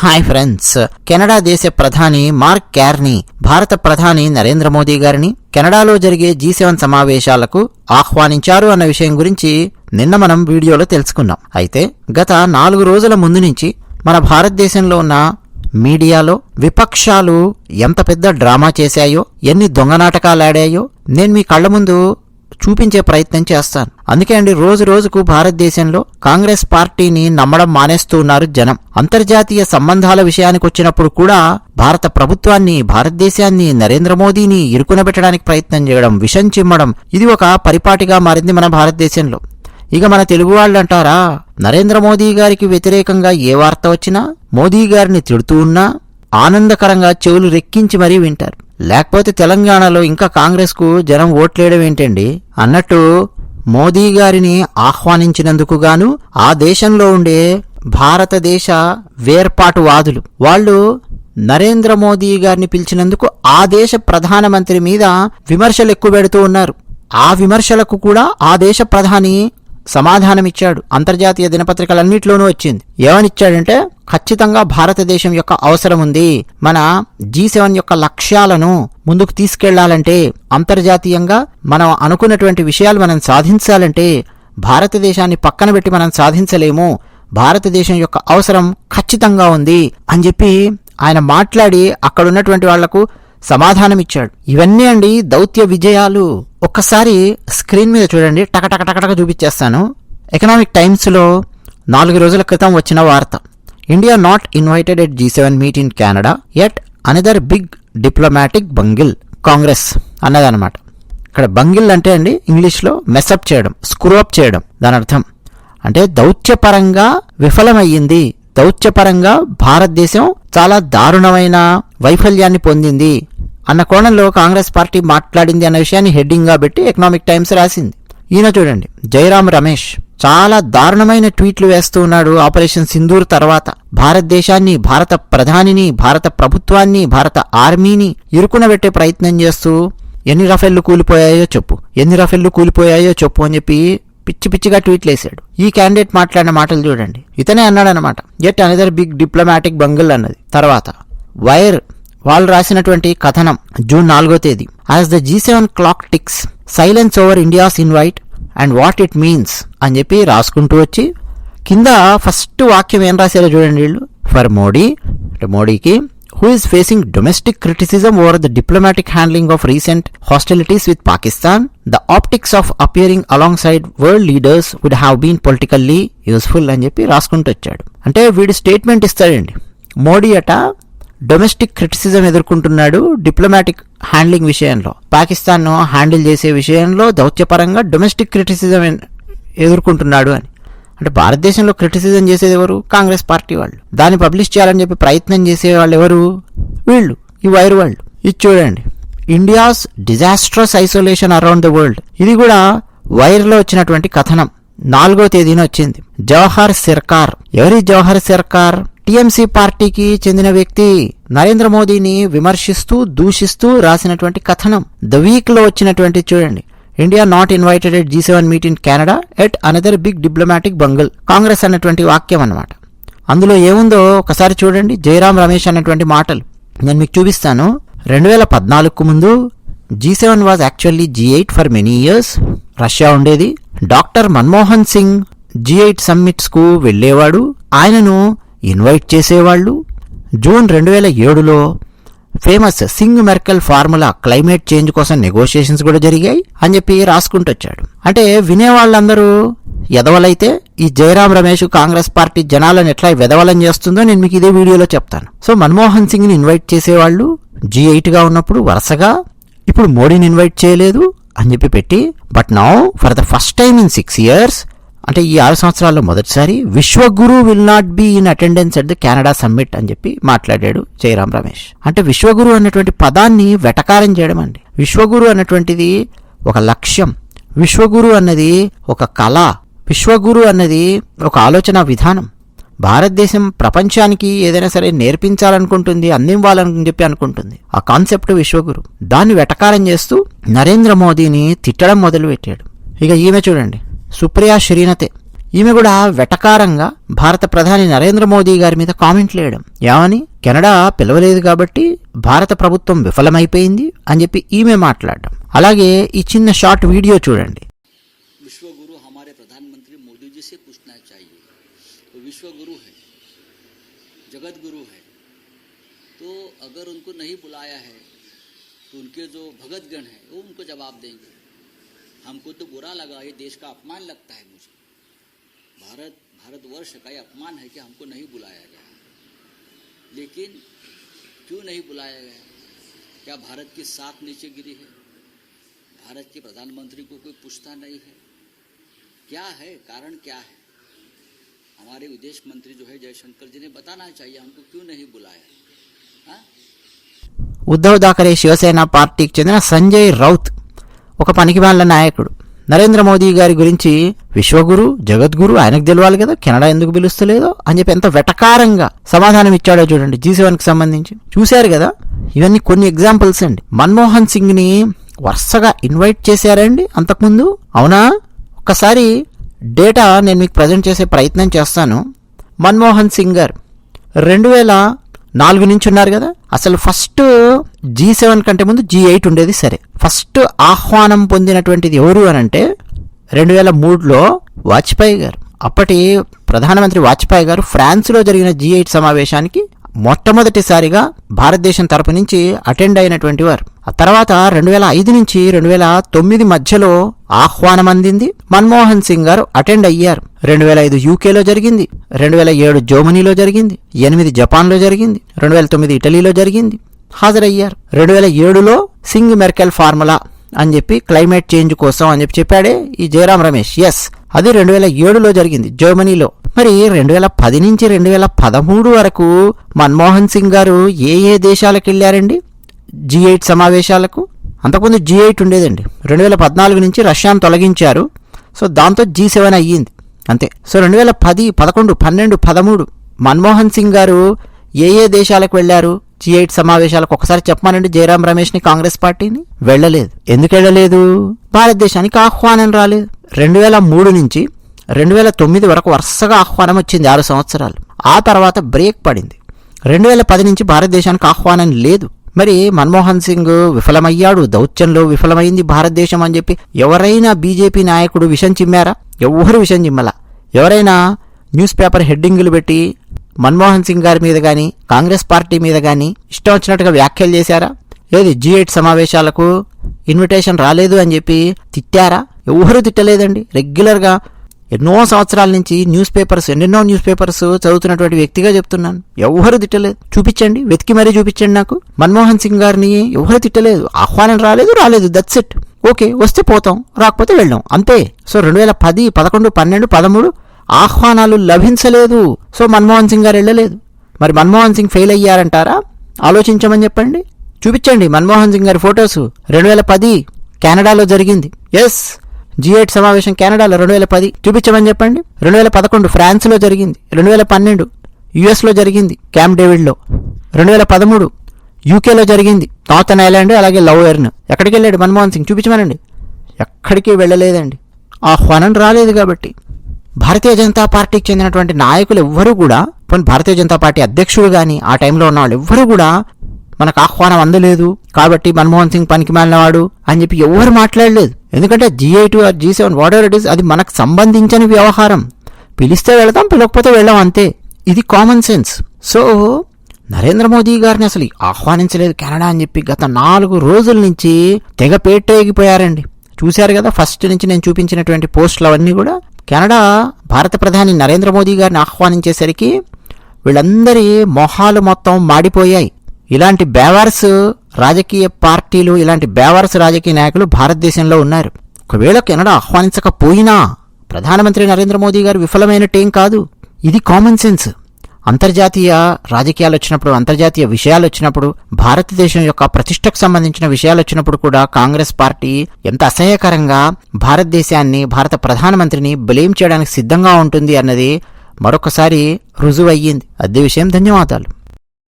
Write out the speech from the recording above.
Hi friends, Canada దేశ ప్రధాని mark Carney భారత ప్రధాని నరేంద్ర మోదీ గారిని కెనడాలో జరిగే G7 సమావేశాలకు ఆహ్వానించారు అన్న విషయం గురించి నిన్న మనం వీడియోలో తెలుసుకున్నాం. అయితే గత 4 రోజుల ముందు నుంచి మన భారతదేశంలో ఉన్న మీడియాలో విపక్షాలు ఎంత పెద్ద డ్రామా చేశాయో, ఎన్ని దొంగ నాటకాలాడాయో నేను మీ కళ్ల ముందు చూపించే ప్రయత్నం చేస్తాను. అందుకే అండి, రోజు రోజుకు భారతదేశంలో కాంగ్రెస్ పార్టీని నమ్మడం మానేస్తూ ఉన్నారు జనం. అంతర్జాతీయ సంబంధాల విషయానికి వచ్చినప్పుడు కూడా భారత ప్రభుత్వాన్ని, భారతదేశాన్ని, నరేంద్ర మోదీని ఇరుకునబెట్టడానికి ప్రయత్నం చేయడం, విషం చిమ్మడం, ఇది ఒక పరిపాటిగా మారింది మన భారతదేశంలో. ఇక మన తెలుగు వాళ్ళు అంటారా, నరేంద్ర మోదీ గారికి వ్యతిరేకంగా ఏ వార్త వచ్చినా, మోదీ గారిని తిడుతూ ఉన్నా ఆనందకరంగా చెవులు రెక్కించి మరీ వింటారు. లేకపోతే తెలంగాణలో ఇంకా కాంగ్రెస్ కు జనం ఓట్లేయడం ఏంటండి అన్నట్టు మోదీ గారిని ఆహ్వానించినందుకు గాను ఆ దేశంలో ఉండే భారతదేశ వేర్పాటువాదులు వాళ్ళు నరేంద్ర మోదీ గారిని పిలిచినందుకు ఆ దేశ ప్రధానమంత్రి మీద విమర్శలు ఎక్కువ పెడుతూ ఉన్నారు. ఆ విమర్శలకు కూడా ఆ దేశ ప్రధాని సమాధానమిచ్చాడు. అంతర్జాతీయ దినపత్రికలన్నింటిలోనూ వచ్చింది. ఏమనిచ్చాడంటే, ఖచ్చితంగా భారతదేశం యొక్క అవసరం ఉంది, మన G7 యొక్క లక్ష్యాలను ముందుకు తీసుకెళ్లాలంటే, అంతర్జాతీయంగా మనం అనుకున్నటువంటి విషయాలు మనం సాధించాలంటే భారతదేశాన్ని పక్కన పెట్టి మనం సాధించలేము, భారతదేశం యొక్క అవసరం ఖచ్చితంగా ఉంది అని చెప్పి ఆయన మాట్లాడి అక్కడున్నటువంటి వాళ్లకు సమాధానమిచ్చాడు. ఇవన్నీ అండి దౌత్య విజయాలు. ఒక్కసారి స్క్రీన్ మీద చూడండి, టకటక చూపించేస్తాను. ఎకనామిక్ టైమ్స్లో 4 రోజుల క్రితం వచ్చిన వార్త. India not invited at G7 meet in Canada at another big diplomatic bungle Congress అన్నదన్నమాట. ఇక్కడ బంగిల్ అంటే అండి ఇంగ్లీష్లో మెసప్ చేయడం, స్క్రూఅప్ చేయడం. దాని అర్థం అంటే దౌత్యపరంగా విఫలమయ్యింది, దౌత్యపరంగా భారతదేశం చాలా దారుణమైన వైఫల్యాన్ని పొందింది అన్న కోణంలో కాంగ్రెస్ పార్టీ మాట్లాడింది అన్న విషయాన్ని హెడ్డింగ్ గా పెట్టి ఎకనామిక్ టైమ్స్ రాసింది. ఈయన చూడండి, జయరాం రమేష్ చాలా దారుణమైన ట్వీట్లు వేస్తూ ఉన్నాడు. ఆపరేషన్ సింధూర్ తర్వాత భారతదేశాన్ని, భారత ప్రధానిని, భారత ప్రభుత్వాన్ని, భారత ఆర్మీని ఇరుకునబెట్టే ప్రయత్నం చేస్తూ ఎన్ని రఫేళ్లు కూలిపోయాయో చెప్పు, ఎన్ని రఫేళ్లు కూలిపోయాయో చెప్పు అని చెప్పి పిచ్చి పిచ్చిగా ట్వీట్లు వేశాడు. ఈ క్యాండిడేట్ మాట్లాడిన మాటలు చూడండి. ఇతనే అన్నాడనమాట, at another big diplomatic bungle అన్నది. తర్వాత వైర్ వాళ్ళు రాసినటువంటి కథనం జూన్ 4వ తేదీ. As the G7 clock ticks, silence over India's invite and what it means అని చెప్పి రాసుకుంటూ వచ్చి కింద ఫస్ట్ వాక్యం ఏం రాశారో చూడండి వీళ్ళు. ఫర్ మోడీ, అంటే మోడీకి, who is facing domestic criticism over the diplomatic handling of recent hostilities with Pakistan, the optics of appearing alongside world leaders would have been politically useful అని చెప్పి రాసుకుంటూ వచ్చాడు. అంటే వీడు స్టేట్మెంట్ ఇస్తాడండి. మోడీ అట డొమెస్టిక్ క్రిటిసిజం ఎదుర్కొంటున్నాడు డిప్లొమాటిక్ హ్యాండ్లింగ్ విషయంలో, పాకిస్తాన్ను handle చేసే విషయంలో దౌత్యపరంగా డొమెస్టిక్ క్రిటిసిజం ఎదుర్కొంటున్నాడు అని. అంటే భారతదేశంలో క్రిటిసిజం చేసేది ఎవరు? కాంగ్రెస్ పార్టీ వాళ్ళు. దాన్ని పబ్లిష్ చేయాలని చెప్పి ప్రయత్నం చేసే వాళ్ళు ఎవరు? వీళ్ళు, ఈ వైర్ వాళ్ళు. ఇది చూడండి, India's disastrous isolation around the world. ఇది కూడా వైర్లో వచ్చినటువంటి కథనం 4వ తేదీన వచ్చింది. జవహర్ సర్కార్, ఎవరి జవహర్ సర్కార్? టీఎంసీ పార్టీకి చెందిన వ్యక్తి నరేంద్ర మోదీని విమర్శిస్తూ, దూషిస్తూ రాసినటువంటి కథనం. ద వీక్ లో వచ్చినటువంటి చూడండి, India not invited at G7 meet in Canada at another big diplomatic bungle, Congress అన్నటువంటి వాక్యం అన్నమాట. అందులో ఏముందో ఒకసారి చూడండి. జయరాం రమేష్ అన్నటువంటి మాటలు నేను మీకు చూపిస్తాను. 2014కు ముందు G7 was actually G8 for many years. Russia ఉండేది. Doctor Manmohan Singh G8 summits కు వెళ్లేవాడు, ఆయనను ఇన్వైట్ చేసేవాళ్లు. జూన్ 2007లో famous Singh Merkel formula climate change కోసం నెగోషియేషన్స్ కూడా జరిగాయి అని చెప్పి రాసుకుంటూ వచ్చాడు. అంటే వినేవాళ్ళందరూ ఎదవలైతే ఈ జయరాం రమేష్ కాంగ్రెస్ పార్టీ జనాలను ఎట్లా వెదవలం చేస్తుందో నేను మీకు ఇదే వీడియోలో చెప్తాను. సో మన్మోహన్ సింగ్ ని ఇన్వైట్ చేసేవాళ్ళు G8 గా ఉన్నప్పుడు వరుసగా, ఇప్పుడు మోడీని ఇన్వైట్ చేయలేదు అని చెప్పి పెట్టి, but now for the first time in 6 years, అంటే ఈ 6 సంవత్సరాల్లో మొదటిసారి, Vishwaguru will not be in attendance at the Canada summit అని చెప్పి మాట్లాడాడు జయరాం రమేష్. అంటే విశ్వగురు అన్నటువంటి పదాన్ని వెటకారం చేయడం అండి. విశ్వగురు అన్నటువంటిది ఒక లక్ష్యం, విశ్వగురు అన్నది ఒక కళ, విశ్వగురు అన్నది ఒక ఆలోచన విధానం. భారతదేశం ప్రపంచానికి ఏదైనా సరే నేర్పించాలనుకుంటుంది, అందివ్వాలని చెప్పి అనుకుంటుంది. ఆ కాన్సెప్ట్ విశ్వగురు. దాన్ని వెటకారం చేస్తూ నరేంద్ర మోదీని తిట్టడం మొదలుపెట్టాడు. ఇక ఈమె చూడండి, సుప్రియా శ్రీనతే, ఈమె కూడా వెటకారంగా భారత ప్రధాని నరేంద్ర మోదీ గారి మీద కామెంట్లు వేయడం. ఏమని? కెనడా పిలవలేదు కాబట్టి భారత ప్రభుత్వం విఫలమైపోయింది అని చెప్పి ఈమె మాట్లాడడం. అలాగే ఈ చిన్న షార్ట్ వీడియో చూడండి. विश्वगुरु हमारे प्रधानमंत्री मोदी जी से पूछना चाहिए, वो विश्वगुरु है, जगत गुरु है, तो अगर उनको नहीं बुलाया है तो उनके जो भगतगण हैं वो उनको जवाब देंगे. हमको तो बुरा लगा, ये देश का अपमान लगता है मुझे. भारतवर्ष का ये अपमान है कि हमको नहीं बुलाया गया. लेकिन क्यों नहीं बुलाया गया? क्या भारत की साख नीचे गिरी है? भारत के प्रधानमंत्री को कोई पूछता नहीं है? क्या है कारण, क्या है? हमारे विदेश मंत्री जो है जयशंकर जी ने बताना चाहिए हमको क्यों नहीं बुलाया. ఉద్ధవ్ థాకరే శివసేన పార్టీకి చెందిన సంజయ్ రౌత్ ఒక పనికిమాలిన నాయకుడు. నరేంద్ర మోదీ గారి గురించి విశ్వగురు, జగద్గురు, ఆయనకు తెలియాలి కదా, కెనడా ఎందుకు పిలుస్తలేదో అని చెప్పి ఎంత వెటకారంగా సమాధానం ఇచ్చాడో చూడండి G7కి సంబంధించి. చూశారు కదా, ఇవన్నీ కొన్ని ఎగ్జాంపుల్స్ అండి. మన్మోహన్ సింగ్ ని వరుసగా ఇన్వైట్ చేశారండి అంతకుముందు. అవునా? ఒక్కసారి డేటా నేను మీకు ప్రజెంట్ చేసే ప్రయత్నం చేస్తాను. మన్మోహన్ సింగ్ గారు 2004 నుంచి ఉన్నారు కదా. అసలు ఫస్ట్ G7 కంటే ముందు G8 ఉండేది. సరే, ఫస్ట్ ఆహ్వానం పొందినటువంటిది ఎవరు అని అంటే 2003లో వాజ్పేయి గారు. అప్పటి ప్రధానమంత్రి వాజ్పేయి గారు ఫ్రాన్స్లో జరిగిన G8 సమావేశానికి మొట్టమొదటిసారిగా భారతదేశం తరపు నుంచి అటెండ్ అయినటువంటి వారు. ఆ తర్వాత 2005 నుంచి 2009 మధ్యలో ఆహ్వానం అందింది. మన్మోహన్ సింగ్ గారు అటెండ్ అయ్యారు. 2005 యూకేలో జరిగింది, 2007 జర్మనీలో జరిగింది, 2008 జపాన్లో జరిగింది, 2009 ఇటలీలో జరిగింది. హాజరయ్యారు. 2007లో సింగ్ మెర్కెల్ ఫార్ములా అని చెప్పి క్లైమేట్ చేంజ్ కోసం అని చెప్పాడే ఈ జయరాం రమేష్. ఎస్, అది 2007లో జరిగింది జర్మనీలో. మరి 2010 నుంచి 2013 వరకు మన్మోహన్ సింగ్ గారు ఏ ఏ దేశాలకు వెళ్ళారండి G8 సమావేశాలకు? అంతకుముందు G8 ఉండేదండి. 2014 నుంచి రష్యాను తొలగించారు. సో దాంతో G7 అయ్యింది అంతే. సో 2010, 11, 12, 13 మన్మోహన్ సింగ్ గారు ఏ ఏ దేశాలకు వెళ్ళారు G8 సమావేశాలకు? ఒకసారి చెప్పమానండి జయరాం రమేష్ని, కాంగ్రెస్ పార్టీని. వెళ్ళలేదు. ఎందుకు వెళ్ళలేదు? భారతదేశానికి ఆహ్వానం రాలేదు. 2003 నుంచి 2009 వరకు వరుసగా ఆహ్వానం వచ్చింది, 6 సంవత్సరాలు. ఆ తర్వాత బ్రేక్ పడింది. 2010 నుంచి భారతదేశానికి ఆహ్వానం లేదు. మరి మన్మోహన్ సింగ్ విఫలమయ్యాడు, దౌత్యంలో విఫలమైంది భారతదేశం అని చెప్పి ఎవరైనా బీజేపీ నాయకుడు విషం చిమ్మారా? ఎవ్వరు విషం చిమ్మలా. ఎవరైనా న్యూస్ పేపర్ హెడ్డింగులు పెట్టి మన్మోహన్ సింగ్ గారి మీద కానీ కాంగ్రెస్ పార్టీ మీద కానీ ఇష్టం వచ్చినట్టుగా వ్యాఖ్యలు చేశారా? లేదు, G8 సమావేశాలకు ఇన్విటేషన్ రాలేదు అని చెప్పి తిట్టారా? ఎవరు తిట్టలేదండి. రెగ్యులర్గా ఎన్నో సంవత్సరాల నుంచి ఎన్నెన్నో న్యూస్ పేపర్స్ చదువుతున్నటువంటి వ్యక్తిగా చెప్తున్నాను. ఎవరు తిట్టలేదు. చూపించండి, వెతికి మరీ చూపించండి నాకు. మన్మోహన్ సింగ్ గారిని ఎవరు తిట్టలేదు. ఆహ్వానం రాలేదు, దట్స్ ఇట్. ఓకే, వస్తే పోతాం, రాకపోతే వెళ్ళాం, అంతే. సో 2010, 11, 12, 13 ఆహ్వానాలు లభించలేదు. సో మన్మోహన్ సింగ్ గారు వెళ్ళలేదు. మరి మన్మోహన్ సింగ్ ఫెయిల్ అయ్యారంటారా? ఆలోచించమని చెప్పండి. చూపించండి మన్మోహన్ సింగ్ గారి ఫొటోస్. 2010 కెనడాలో జరిగింది. ఎస్, G8 సమావేశం కెనడాలో 2010. చూపించమని చెప్పండి. 2011 ఫ్రాన్స్లో జరిగింది. 2012 యుఎస్లో జరిగింది, క్యాంప్ డేవిడ్లో. 2013 యూకేలో జరిగింది, నార్థన్ ఐలాండ్, అలాగే లవ్ఎర్న్. ఎక్కడికి వెళ్ళాడు మన్మోహన్ సింగ్? చూపించమనండి. ఎక్కడికి వెళ్ళలేదండి. ఆహ్వానం రాలేదు కాబట్టి. భారతీయ జనతా పార్టీకి చెందినటువంటి నాయకులు ఎవ్వరూ కూడా, భారతీయ జనతా పార్టీ అధ్యక్షుడు కానీ ఆ టైంలో ఉన్న వాళ్ళు ఎవ్వరూ కూడా మనకు ఆహ్వానం అందలేదు కాబట్టి మన్మోహన్ సింగ్ పనికి మాలినవాడు అని చెప్పి ఎవరు మాట్లాడలేదు. ఎందుకంటే G8 or G7 whatever it is, అది మనకు సంబంధించిన వ్యవహారం. పిలిస్తే వెళతాం, పిలవకపోతే వెళ్ళాం, అంతే. ఇది common sense. So Narendra Modi గారిని అసలు ఆహ్వానించలేదు కెనడా అని చెప్పి గత 4 రోజుల నుంచి తెగ పేటేగిపోయారండి. చూశారు కదా, ఫస్ట్ నుంచి నేను చూపించినటువంటి పోస్టులు అవన్నీ కూడా. కెనడా భారత ప్రధాని నరేంద్ర మోదీ గారిని ఆహ్వానించేసరికి వీళ్ళందరి మొహాలు మొత్తం మాడిపోయాయి. ఇలాంటి బేవార్స్ రాజకీయ పార్టీలు, ఇలాంటి బేవార్స్ రాజకీయ నాయకులు భారతదేశంలో ఉన్నారు. ఒకవేళ కెనడా ఆహ్వానించకపోయినా ప్రధానమంత్రి నరేంద్ర మోదీ గారు విఫలమైనట్టేం కాదు. ఇది కామన్ సెన్స్. అంతర్జాతీయ రాజకీయాలు వచ్చినప్పుడు, అంతర్జాతీయ విషయాలు వచ్చినప్పుడు, భారతదేశం యొక్క ప్రతిష్టకు సంబంధించిన విషయాలు వచ్చినప్పుడు కూడా కాంగ్రెస్ పార్టీ ఎంత అసహ్యకరంగా భారతదేశాన్ని, భారత ప్రధానమంత్రిని బ్లేమ్ చేయడానికి సిద్ధంగా ఉంటుంది అన్నది మరొకసారి రుజువయ్యింది. అదే విషయం. ధన్యవాదాలు.